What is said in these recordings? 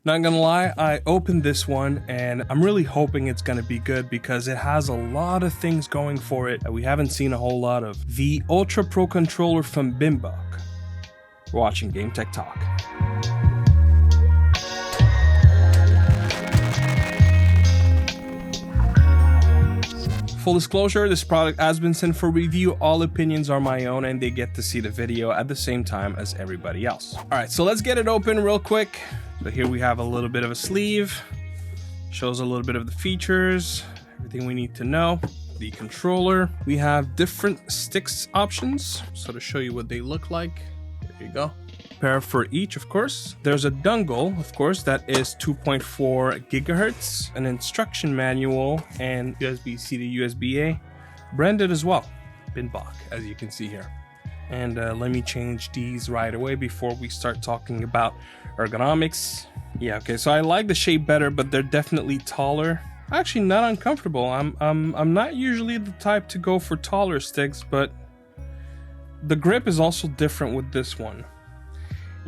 Not gonna lie, I opened this one and I'm really hoping it's gonna be good because it has a lot of things going for it that we haven't seen a whole lot of. The Ultra Pro controller from Binbok. We're watching Game Tech Talk. Full disclosure, this product has been sent for review. All opinions are my own and they get to see the video at the same time as everybody else. All right, so let's get it open real quick. So here we have a little bit of a sleeve. Shows a little bit of the features, everything we need to know. The controller. We have different sticks options. So to show you what they look like, there you go. Pair for each, of course. There's a dongle, of course, that is 2.4 gigahertz, an instruction manual, and USB-C to USB-A, branded as well, Binbok, as you can see here. And let me change these right away before we start talking about ergonomics. Yeah, okay, so I like the shape better, but they're definitely taller. Actually, not uncomfortable. I'm not usually the type to go for taller sticks, but the grip is also different with this one.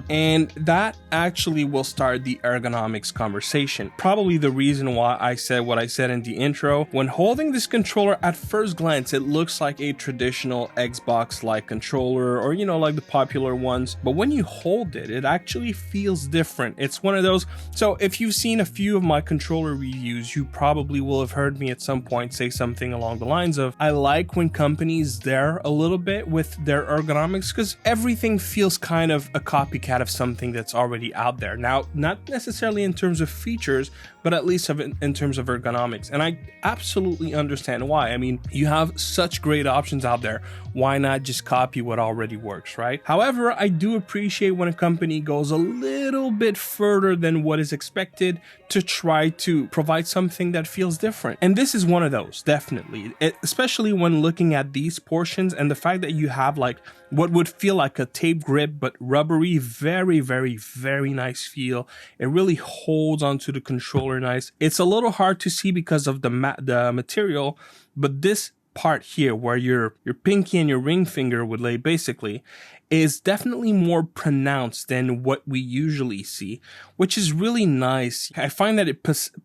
And that actually will start the ergonomics conversation. Probably the reason why I said what I said in the intro. When holding this controller, at first glance, it looks like a traditional Xbox-like controller, or you know, like the popular ones. But when you hold it, it actually feels different. It's one of those. So if you've seen a few of my controller reviews, you probably will have heard me at some point say something along the lines of, I like when companies dare a little bit with their ergonomics because everything feels kind of a copycat of something that's already out there. Now, not necessarily in terms of features, but at least in terms of ergonomics. And I absolutely understand why. I mean, you have such great options out there. Why not just copy what already works, right? However, I do appreciate when a company goes a little bit further than what is expected to try to provide something that feels different. And this is one of those, definitely. Especially when looking at these portions and the fact that you have like what would feel like a tape grip, but rubbery, very, very, very nice feel. It really holds onto the controller nice. It's a little hard to see because of the material, but this part here where your pinky and your ring finger would lay basically is definitely more pronounced than what we usually see, which is really nice. I find that it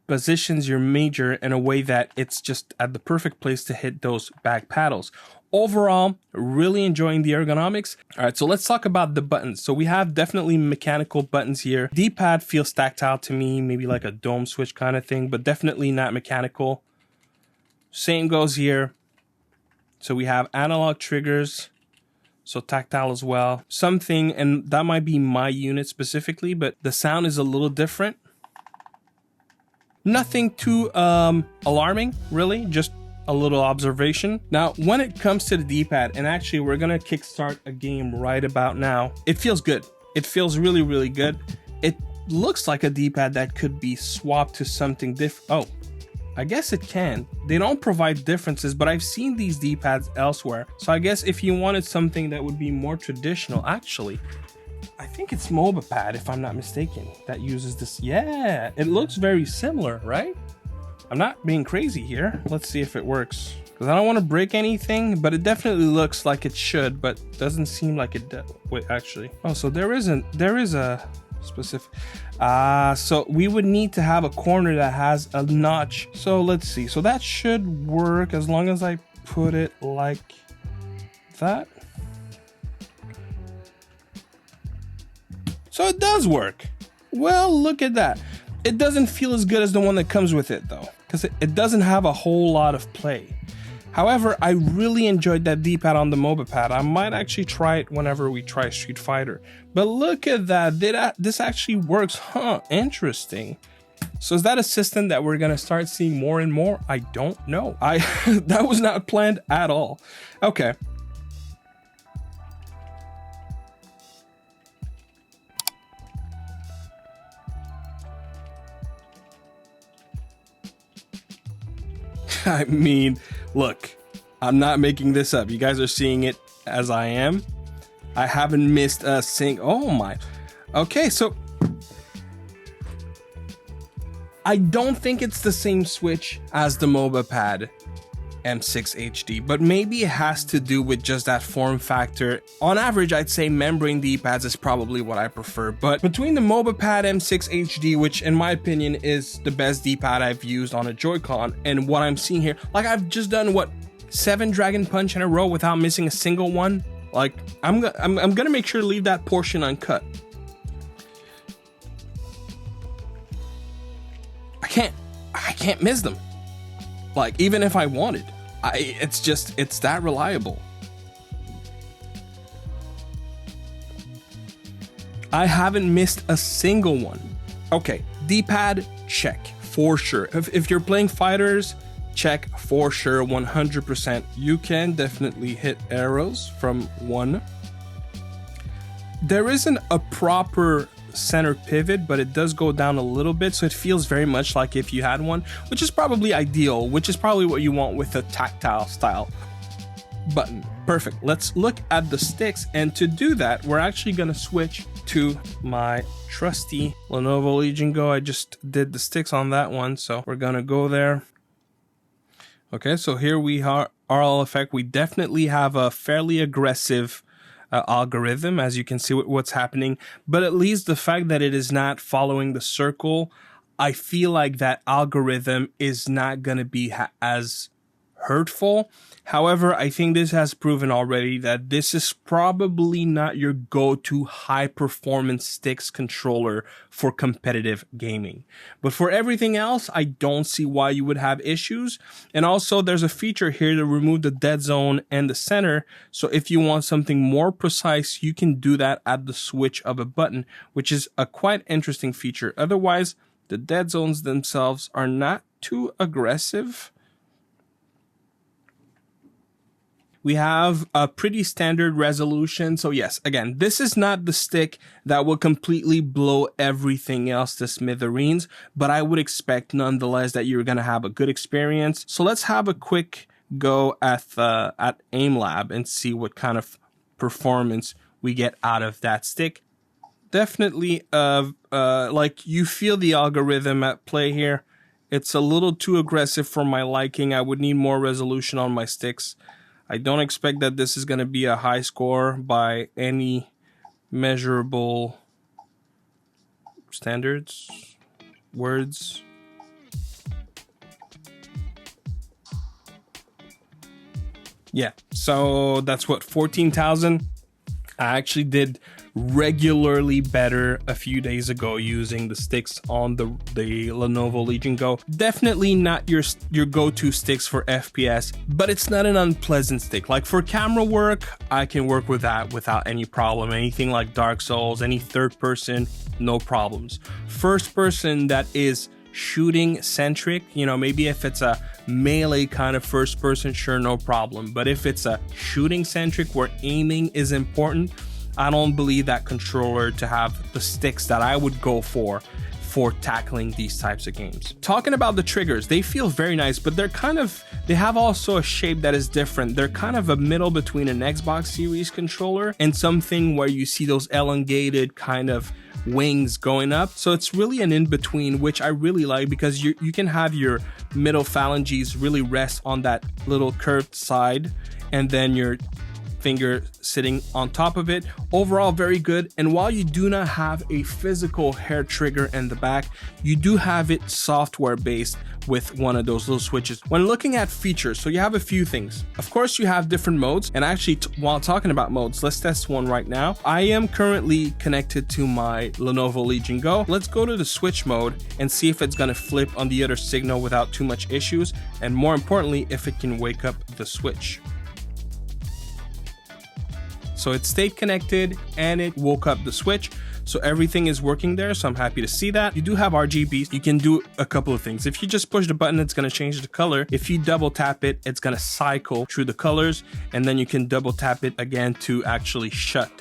positions your major in a way that it's just at the perfect place to hit those back paddles. Overall, really enjoying the ergonomics. All right, so let's talk about the buttons. So we have definitely mechanical buttons here. D-pad feels tactile to me, maybe like a dome switch kind of thing, but definitely not mechanical. Same goes here. So we have analog triggers, so tactile as well. Something, and that might be my unit specifically, but the sound is a little different. Nothing too alarming, really, just a little observation. Now, when it comes to the D-pad, and actually we're gonna kickstart a game right about now, it feels good. It feels really, really good. It looks like a D-pad that could be swapped to something different. Oh, I guess it can. They don't provide differences, but I've seen these D-pads elsewhere. So I guess if you wanted something that would be more traditional, actually, I think it's MobaPad, if I'm not mistaken, that uses this. Yeah, it looks very similar, right? I'm not being crazy here. Let's see if it works. Because I don't want to break anything, but it definitely looks like it should, but doesn't seem like it does. Wait, actually. Oh, so there is a specific. So we would need to have a corner that has a notch. So let's see. So that should work as long as I put it like that. So it does work. Well, look at that. It doesn't feel as good as the one that comes with it though, because it doesn't have a whole lot of play. However, I really enjoyed that D-pad on the MobaPad. I might actually try it whenever we try Street Fighter. But look at that, this actually works, huh? Interesting. So is that a system that we're gonna start seeing more and more? I don't know. That was not planned at all. Okay. I mean, look, I'm not making this up. You guys are seeing it as I am. I haven't missed a single. Oh my. Okay, so I don't think it's the same switch as the MobaPad. M6 HD, but maybe it has to do with just that form factor. On average, I'd say membrane D-pads is probably what I prefer, but between the MobaPad M6 HD, which in my opinion is the best D-pad I've used on a Joy-Con, and what I'm seeing here, like I've just done what, 7 Dragon Punch in a row without missing a single one. Like I'm gonna make sure to leave that portion uncut. I can't miss them. Like even if I wanted. It's that reliable. I haven't missed a single one. Okay, D-pad, check, for sure. If you're playing fighters, check for sure, 100%. You can definitely hit arrows from 1. There isn't a proper center pivot, but it does go down a little bit, so it feels very much like if you had one, which is probably ideal, which is probably what you want with a tactile style button. Perfect. Let's look at the sticks, and to do that we're actually going to switch to my trusty Lenovo Legion Go. I just did the sticks on that one, so we're going to go there. Okay, so here we are, all effect. We definitely have a fairly aggressive algorithm, as you can see what's happening, but at least the fact that it is not following the circle, I feel like that algorithm is not going to be as hurtful. However, I think this has proven already that this is probably not your go-to high performance sticks controller for competitive gaming. But for everything else, I don't see why you would have issues. And also there's a feature here to remove the dead zone and the center. So if you want something more precise, you can do that at the switch of a button, which is a quite interesting feature. Otherwise, the dead zones themselves are not too aggressive. We have a pretty standard resolution. So yes, again, this is not the stick that will completely blow everything else to smithereens, but I would expect nonetheless that you're going to have a good experience. So let's have a quick go at AimLab and see what kind of performance we get out of that stick. Definitely, like you feel the algorithm at play here. It's a little too aggressive for my liking. I would need more resolution on my sticks. I don't expect that this is going to be a high score by any measurable standards, words. Yeah, so that's what, 14,000. I actually did regularly better a few days ago using the sticks on the Lenovo Legion Go. Definitely not your go-to sticks for FPS, but it's not an unpleasant stick. Like for camera work, I can work with that without any problem. Anything like Dark Souls, any third person, no problems. First person that is shooting centric, you know, maybe if it's a melee kind of first person, sure, no problem. But if it's a shooting centric where aiming is important, I don't believe that controller to have the sticks that I would go for tackling these types of games. Talking about the triggers, they feel very nice, but they have also a shape that is different. They're kind of a middle between an Xbox Series controller and something where you see those elongated kind of wings going up. So it's really an in-between, which I really like because you can have your middle phalanges really rest on that little curved side and then your finger sitting on top of it. Overall, very good. And while you do not have a physical hair trigger in the back, you do have it software based with one of those little switches. When looking at features, so you have a few things. Of course, you have different modes. And actually, while talking about modes, let's test one right now. I am currently connected to my Lenovo Legion Go. Let's go to the switch mode and see if it's going to flip on the other signal without too much issues. And more importantly, if it can wake up the switch. So it stayed connected and it woke up the switch. So everything is working there. So I'm happy to see that. You do have RGB. You can do a couple of things. If you just push the button, it's going to change the color. If you double tap it, it's going to cycle through the colors. And then you can double tap it again to actually shut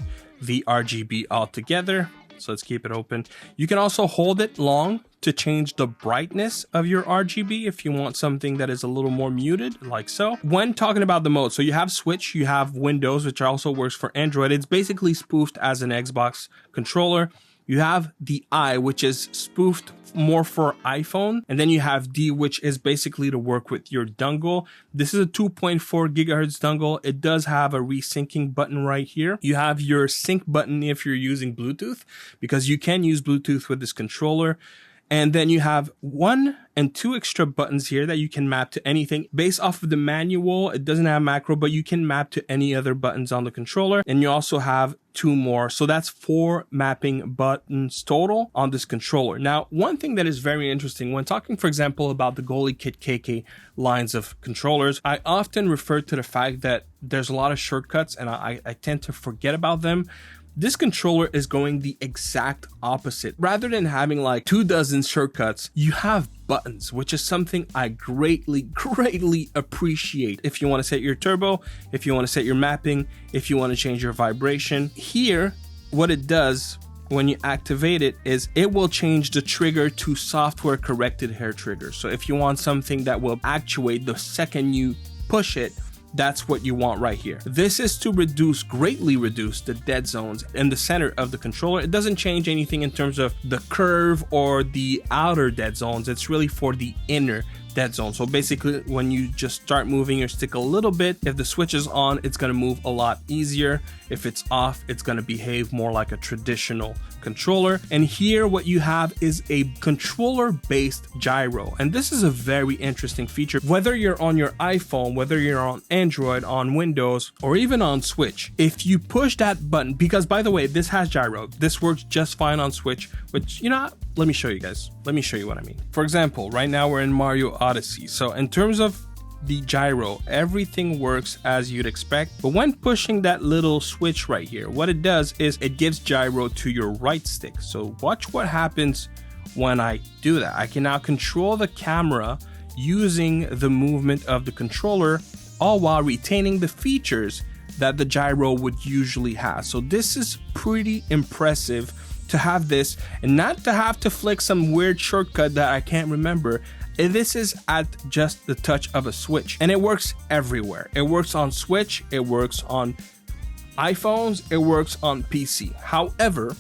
the RGB altogether. So let's keep it open. You can also hold it long to change the brightness of your RGB if you want something that is a little more muted, like so. When talking about the mode, so you have Switch, you have Windows, which also works for Android. It's basically spoofed as an Xbox controller. You have the Eye, which is spoofed more for iPhone. And then you have D, which is basically to work with your dongle. This is a 2.4 gigahertz dongle. It does have a resyncing button right here. You have your sync button if you're using Bluetooth, because you can use Bluetooth with this controller. And then you have 1 and 2 extra buttons here that you can map to anything. Based off of the manual, it doesn't have macro, but you can map to any other buttons on the controller. And you also have 2 more. So that's 4 mapping buttons total on this controller. Now, one thing that is very interesting when talking, for example, about the Goalie Kit KK lines of controllers, I often refer to the fact that there's a lot of shortcuts and I tend to forget about them. This controller is going the exact opposite. Rather than having like 24 shortcuts, you have buttons, which is something I greatly appreciate. If you want to set your turbo, if you want to set your mapping, if you want to change your vibration. Here, what it does when you activate it is it will change the trigger to software corrected hair trigger. So if you want something that will actuate the second you push it, that's what you want right here. This is to greatly reduce the dead zones in the center of the controller. It doesn't change anything in terms of the curve or the outer dead zones. It's really for the inner dead zone. So basically, when you just start moving your stick a little bit, if the switch is on, it's going to move a lot easier. If it's off, it's going to behave more like a traditional controller. And here what you have is a controller based gyro, and this is a very interesting feature. Whether you're on your iPhone, whether you're on Android, on Windows, or even on Switch, if you push that button, because by the way, this has gyro, this works just fine on Switch, which, you know, let me show you guys. Let me show you what I mean. For example, right now we're in Mario Odyssey. So in terms of the gyro, everything works as you'd expect. But when pushing that little switch right here, what it does is it gives gyro to your right stick. So watch what happens when I do that. I can now control the camera using the movement of the controller, all while retaining the features that the gyro would usually have. So this is pretty impressive to have this and not to have to flick some weird shortcut that I can't remember. This is at just the touch of a switch, and it works everywhere. It works on Switch, it works on iPhones, it works on PC. However,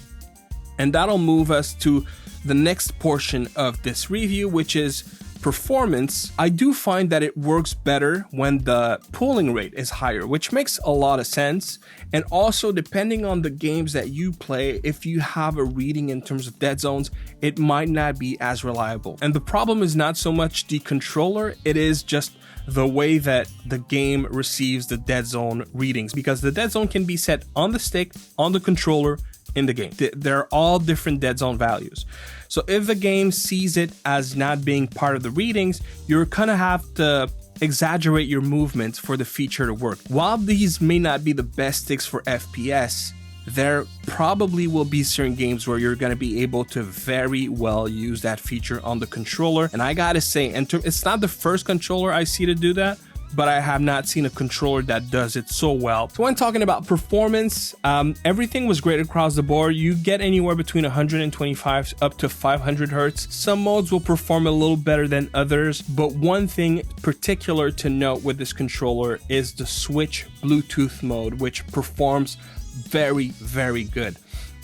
and that'll move us to the next portion of this review, which is performance. I do find that it works better when the pulling rate is higher, which makes a lot of sense. And also, depending on the games that you play, if you have a reading in terms of dead zones, it might not be as reliable. And the problem is not so much the controller, it is just the way that the game receives the dead zone readings, because the dead zone can be set on the stick, on the controller, in the game. They're all different dead zone values. So if the game sees it as not being part of the readings, you're gonna have to exaggerate your movements for the feature to work. While these may not be the best sticks for FPS, there probably will be certain games where you're going to be able to very well use that feature on the controller. And I gotta say, it's not the first controller I see to do that, but I have not seen a controller that does it so well. So when talking about performance, everything was great across the board. You get anywhere between 125 up to 500 hertz. Some modes will perform a little better than others, but one thing particular to note with this controller is the Switch Bluetooth mode, which performs very good.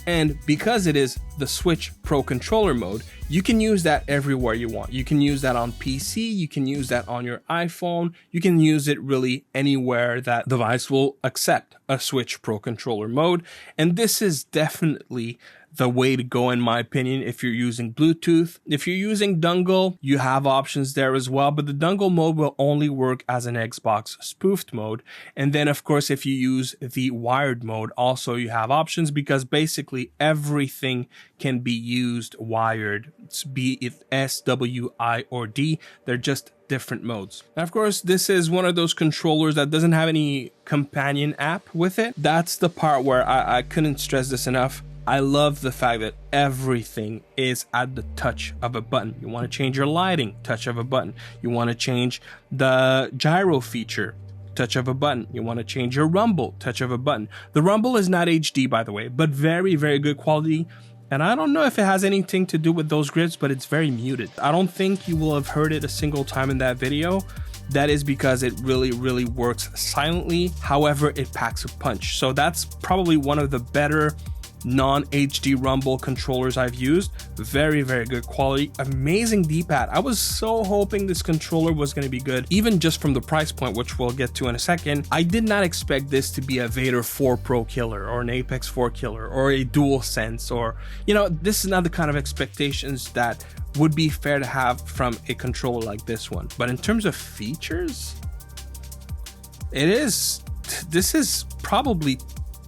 And because it is the Switch Pro controller mode, you can use that everywhere you want. You can use that on PC, you can use that on your iPhone, you can use it really anywhere that device will accept a Switch Pro controller mode. And this is definitely the way to go, in my opinion, if you're using Bluetooth. If you're using dongle, you have options there as well, but the dongle mode will only work as an Xbox spoofed mode. And then, of course, if you use the wired mode, also you have options, because basically everything can be used wired, be it S, W, I, or D. They're just different modes. Now, of course, this is one of those controllers that doesn't have any companion app with it. That's the part where I couldn't stress this enough. I love the fact that everything is at the touch of a button. You want to change your lighting, touch of a button. You want to change the gyro feature, touch of a button. You want to change your rumble, touch of a button. The rumble is not HD, by the way, but very good quality. And I don't know if it has anything to do with those grids, but it's very muted. I don't think you will have heard it a single time in that video. That is because it really works silently. However, it packs a punch. So that's probably one of the better non-HD rumble controllers I've used. Very, very good quality, amazing D-pad. I was so hoping this controller was going to be good, even just from the price point, which we'll get to in a second. I did not expect this to be a Vader 4 Pro killer or an Apex 4 killer or a DualSense, or, you know, this is not the kind of expectations that would be fair to have from a controller like this one. But in terms of features, this is probably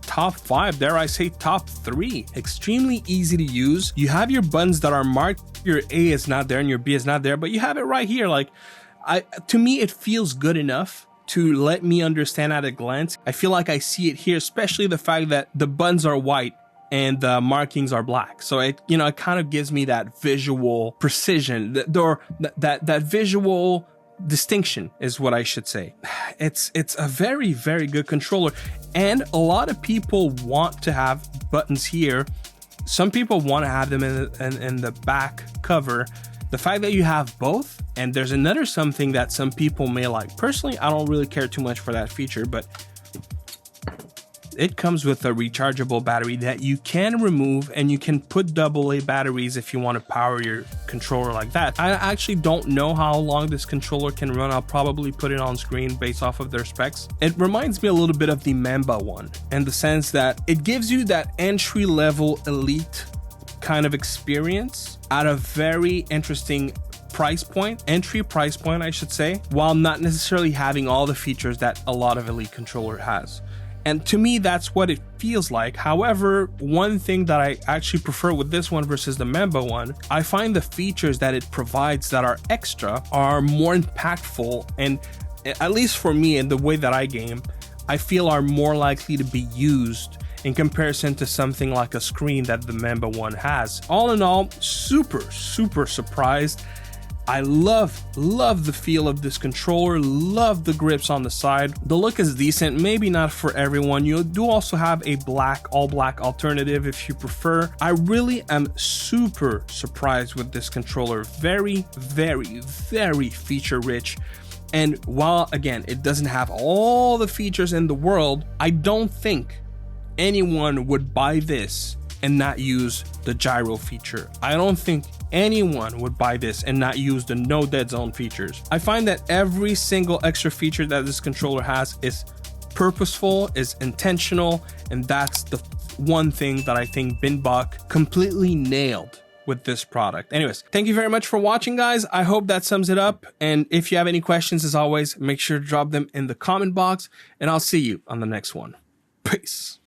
top 5, dare I say top 3. Extremely easy to use. You have your buttons that are marked. Your A is not there and your B is not there, but you have it right here. Like, to me, it feels good enough to let me understand at a glance. I feel like I see it here, especially the fact that the buttons are white and the markings are black. So it, you know, it kind of gives me that visual precision, that visual distinction is what I should say. It's a very, very good controller, and a lot of people want to have buttons here. Some people want to have them in the back cover. The fact that you have both, and there's another something that some people may like. Personally, I don't really care too much for that feature, but it comes with a rechargeable battery that you can remove, and you can put AA batteries if you want to power your controller like that. I actually don't know how long this controller can run. I'll probably put it on screen based off of their specs. It reminds me a little bit of the Mamba one, in the sense that it gives you that entry-level elite kind of experience at a very interesting entry price point, I should say, while not necessarily having all the features that a lot of elite controller has. And to me, that's what it feels like. However, one thing that I actually prefer with this one versus the Mamba one, I find the features that it provides that are extra are more impactful, and at least for me, in the way that I game, I feel are more likely to be used in comparison to something like a screen that the Mamba one has. All in all, super surprised. I love the feel of this controller, love the grips on the side. The look is decent, maybe not for everyone. You do also have a all black alternative if you prefer. I really am super surprised with this controller. Very, very, very feature rich. And while, again, it doesn't have all the features in the world, I don't think anyone would buy this and not use the gyro feature. I don't think anyone would buy this and not use the no dead zone features. I find that every single extra feature that this controller has is purposeful, is intentional, and that's the one thing that I think Binbok completely nailed with this product. Anyways, thank you very much for watching, guys. I hope that sums it up. And if you have any questions, as always, make sure to drop them in the comment box, and I'll see you on the next one. Peace.